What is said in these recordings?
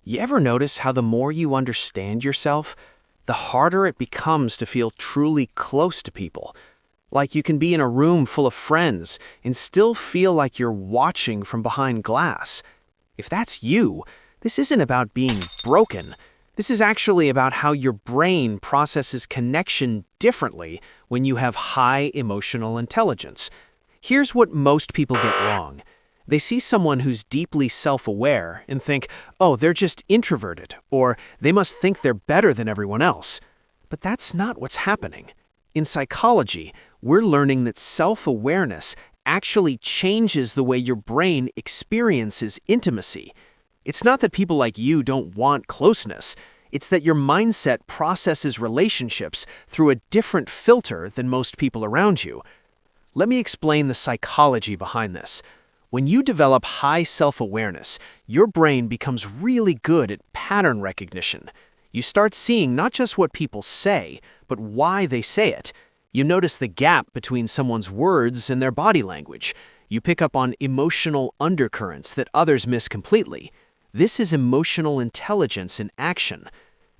You ever notice how the more you understand yourself, the harder it becomes to feel truly close to people? Like you can be in a room full of friends and still feel like you're watching from behind glass. If that's you, this isn't about being broken. This is actually about how your brain processes connection differently when you have high emotional intelligence. Here's what most people get wrong. They see someone who's deeply self-aware and think, oh, they're just introverted, or they must think they're better than everyone else. But that's not what's happening. In psychology, we're learning that self-awareness actually changes the way your brain experiences intimacy. It's not that people like you don't want closeness. It's that your mindset processes relationships through a different filter than most people around you. Let me explain the psychology behind this. When you develop high self-awareness, your brain becomes really good at pattern recognition. You start seeing not just what people say, but why they say it. You notice the gap between someone's words and their body language. You pick up on emotional undercurrents that others miss completely. This is emotional intelligence in action.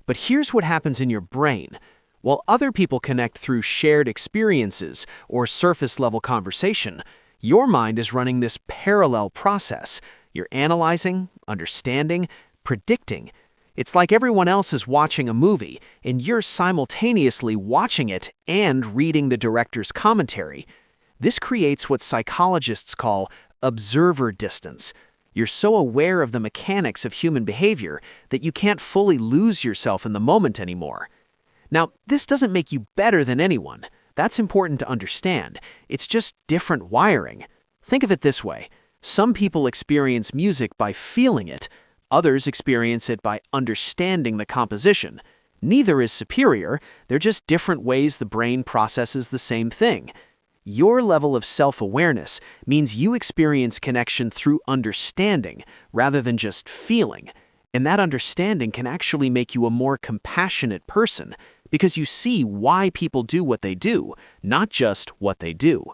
But here's what happens in your brain. While other people connect through shared experiences or surface-level conversation, your mind is running this parallel process. You're analyzing, understanding, predicting. It's like everyone else is watching a movie, and you're simultaneously watching it and reading the director's commentary. This creates what psychologists call observer distance. You're so aware of the mechanics of human behavior that you can't fully lose yourself in the moment anymore. Now, this doesn't make you better than anyone. That's important to understand. It's just different wiring. Think of it this way. Some people experience music by feeling it. Others experience it by understanding the composition. Neither is superior. They're just different ways the brain processes the same thing. Your level of self-awareness means you experience connection through understanding rather than just feeling. And that understanding can actually make you a more compassionate person because you see why people do what they do, not just what they do.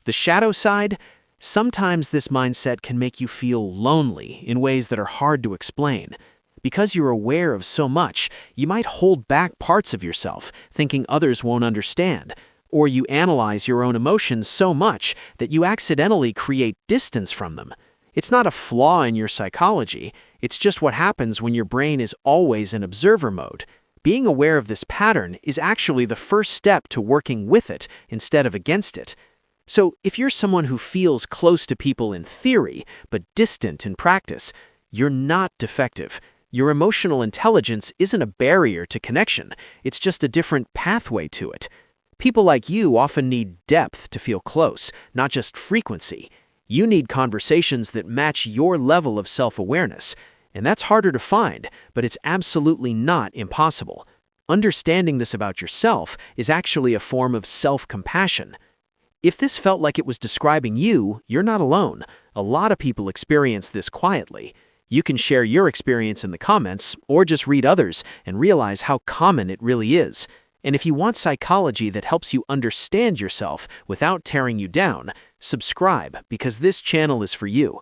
The shadow side? Sometimes this mindset can make you feel lonely in ways that are hard to explain. Because you're aware of so much, you might hold back parts of yourself, thinking others won't understand. Or you analyze your own emotions so much that you accidentally create distance from them. It's not a flaw in your psychology. It's just what happens when your brain is always in observer mode. Being aware of this pattern is actually the first step to working with it instead of against it. So if you're someone who feels close to people in theory, but distant in practice, you're not defective. Your emotional intelligence isn't a barrier to connection. It's just a different pathway to it. People like you often need depth to feel close, not just frequency. You need conversations that match your level of self-awareness. And that's harder to find, but it's absolutely not impossible. Understanding this about yourself is actually a form of self-compassion. If this felt like it was describing you, you're not alone. A lot of people experience this quietly. You can share your experience in the comments, or just read others and realize how common it really is. And if you want psychology that helps you understand yourself without tearing you down, subscribe because this channel is for you.